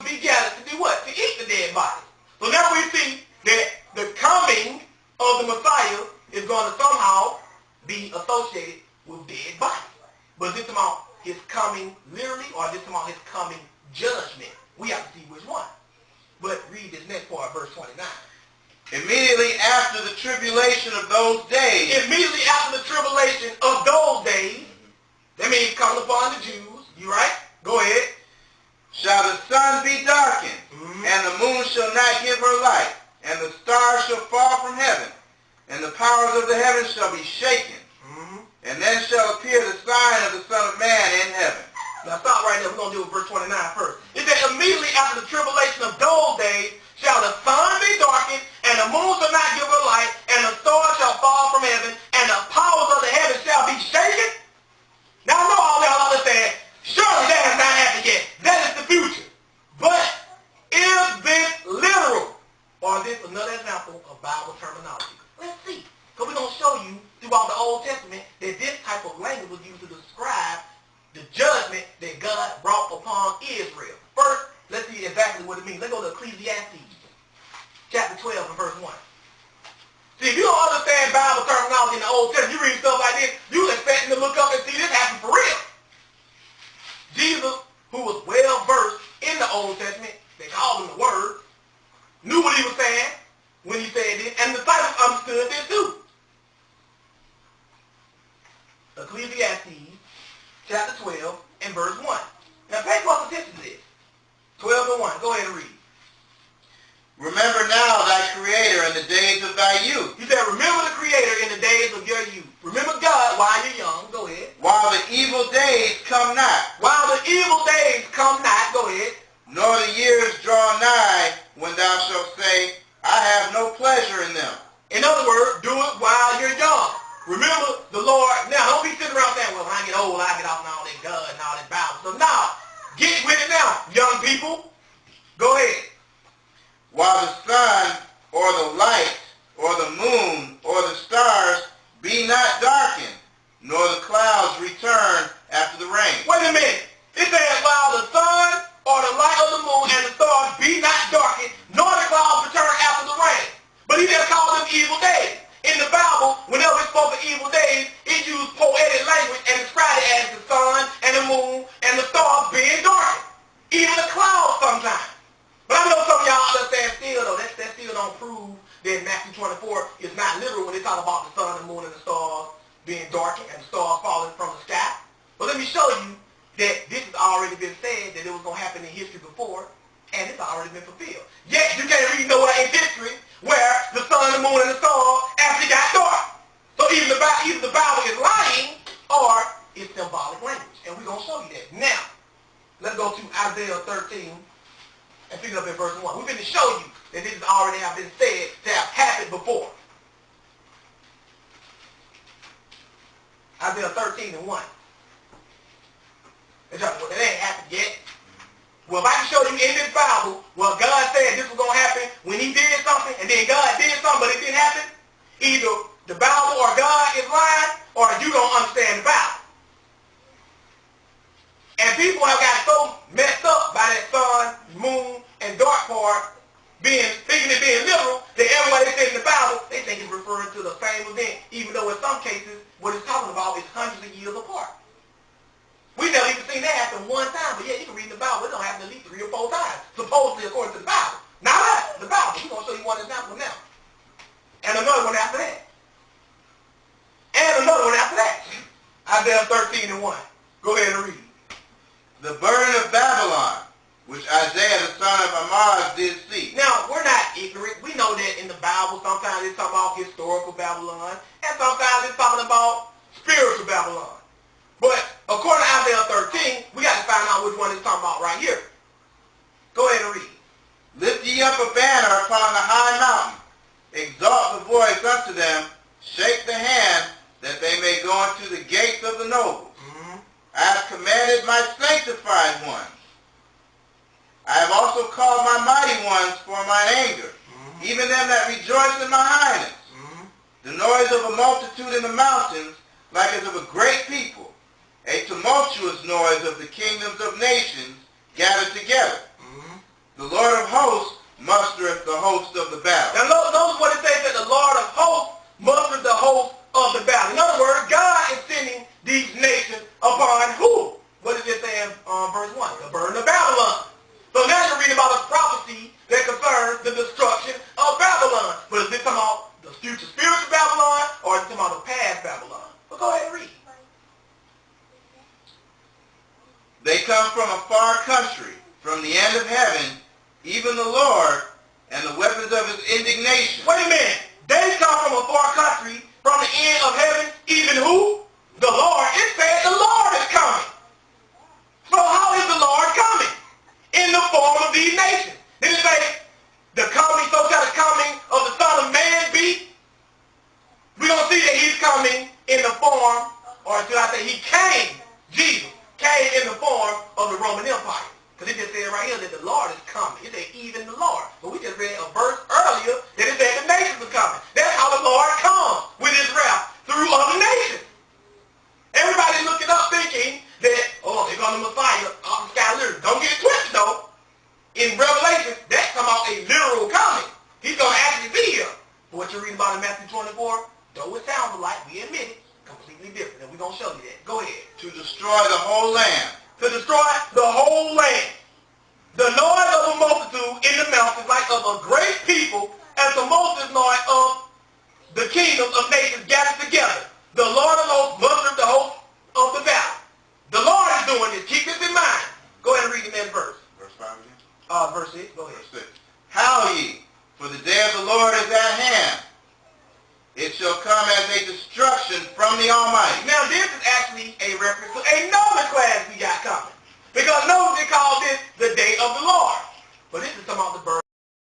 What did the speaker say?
be gathered to do what? To eat the dead body. So now we see that the coming of the Messiah is going to somehow be associated with dead bodies. But is this about his coming literally, or is this about his coming judgment? We have to see which one. But read this next part, verse 29. Immediately after the tribulation of those days. Immediately after the tribulation of those days. That means coming upon the Jews. You right? Go ahead. Shall the sun be darkened, and the moon shall not give her light, and the stars shall fall from heaven, and the powers of the heavens shall be shaken. And then shall appear the sign of the Son of Man in heaven. Now stop right there. We're going to do verse 29 first. It says, immediately after the tribulation of those days shall the sun be darkened, and the moon shall not give her light, and the stars shall fall from heaven, and the powers of the heavens shall be shaken. Now I know all y'all understand, surely that has not happened yet. That is the future. But is this literal? Or is this another example of Bible terminology? Let's see. Because we're going to show you throughout the Old Testament that this type of language was used to describe the judgment that God brought upon Israel. First, let's see exactly what it means. Let's go to Ecclesiastes, chapter 12 and verse 1. See, if you don't understand Bible terminology in the Old Testament, you read stuff like this, you're expecting to look up and see this happen for real. Jesus, who was well versed in the Old Testament, they called him the Word, knew what he was saying when he said this, and the disciples understood this too. Ecclesiastes, chapter 12 and verse 1. Now pay close attention to this. 12 and 1. Go ahead and read. Remember now thy Creator in the days of thy youth. He said, remember the Creator in the days of your youth. Remember God while you're young. Go ahead. While the evil days come not. While the evil days come not. Go ahead. Nor the years draw nigh, when thou shalt say, I have no pleasure in them. In other words, do it while you're young. Remember the Lord. Now, don't be sitting around saying, well, when I get old, I get off on all that God and all that Bible. So now, get with it now, young people. Go ahead. While the sun or the light or the moon or the stars be not darkened, nor the clouds return after the rain. Wait a minute. It says, while the sun or the light of the moon and the stars be not darkened, nor the clouds return after the rain. But he just called them evil days. In the Bible, whenever it spoke of evil days, it used poetic language and described it as the sun and the moon and the stars being darkened. Even the clouds sometimes. But I know some of y'all understand still, though, that still don't prove that Matthew 24 is not literal when they talk about the sun, the moon, and the stars being darkened and the stars falling from the sky. But let me show you that this has already been said, that it was going to happen in history before, and it's already been fulfilled. Yet you can't read nowhere in history where the sun, the moon, and the stars actually got dark. So either the Bible is lying or it's symbolic language. And we're going to show you that. Now, let's go to Isaiah 13 and pick it up in verse 1. We're going to show you that this has already have been said to have happened before. Isaiah 13 and 1. They're talking about that ain't happened yet. Well, if I can show you in this Bible, well, God said this was going to happen when he did something, and then God did something, but it didn't happen, either the Bible or God is lying, or you don't understand the Bible. And people have got so messed up by that sun, moon, and dark part, thinking it being literal, that everybody that's in the Bible, they think it's referring to the same event, even though in some cases, what it's talking about is hundreds of years apart. We never even seen that happen one time, but yeah, you can read in the Bible, it's going to happen at least 3 or 4 times, supposedly according to the Bible. Not us, the Bible. We're going to show you one example now. And another one after that. And another one after that. Isaiah 13 and 1. Go ahead and read. The burden of Babylon, which Isaiah the son of Amoz did see. Now, we're not ignorant. We know that in the Bible, sometimes it's talking about historical Babylon, and sometimes it's talking about spiritual Babylon. But according to Isaiah 13, we got to find out which one it's talking about right here. Go ahead and read. Lift ye up a banner upon the high mountain. Exalt the voice unto them. Shake the hand, that they may go into the gates of the nobles. I have commanded my sanctified ones. I have also called my mighty ones for mine anger, even them that rejoice in my highness. The noise of a multitude in the mountains, like as of a great people. A tumultuous noise of the kingdoms of nations gathered together. hand of heaven, even the Lord, and the weapons of his indignation. Wait a minute. They come from a far country, from the end of heaven, even who? The Lord. It said the Lord is coming. So how is the Lord coming? In the form of these nations. Did it say, the coming, so shall the coming of the Son of Man be? We're going to see that he's coming in the form, or should I say he came, Jesus, came in the form of the Roman Empire. Because it just said right here that the Lord is coming. It said even the Lord. But we just read a verse earlier that it said the nations are coming. That's how the Lord comes with his wrath through other nations. Everybody looking up thinking that, oh, they're going to Messiah out in Skyler. Don't get it twisted though. In Revelation, that's talking about a literal coming. He's going to actually be here. But what you're reading about in Matthew 24, though it sounds alike, we admit it, completely different. And we're going to show you that. Go ahead. To destroy the whole land. To destroy the whole land. The noise of a multitude in the mountains like of a great people, as the multitude noise of the kingdoms of nations gathered together. The Lord of hosts mustered the host of the valley. The Lord is doing this. Keep this in mind. Go ahead and read the next verse. Verse 5 again? Verse 6. Go ahead. Verse 6. Howl ye, for the day of the Lord is at hand. It shall come as a destruction from the Almighty. Now this is actually a reference to another class we got coming. Because notice it calls this the day of the Lord.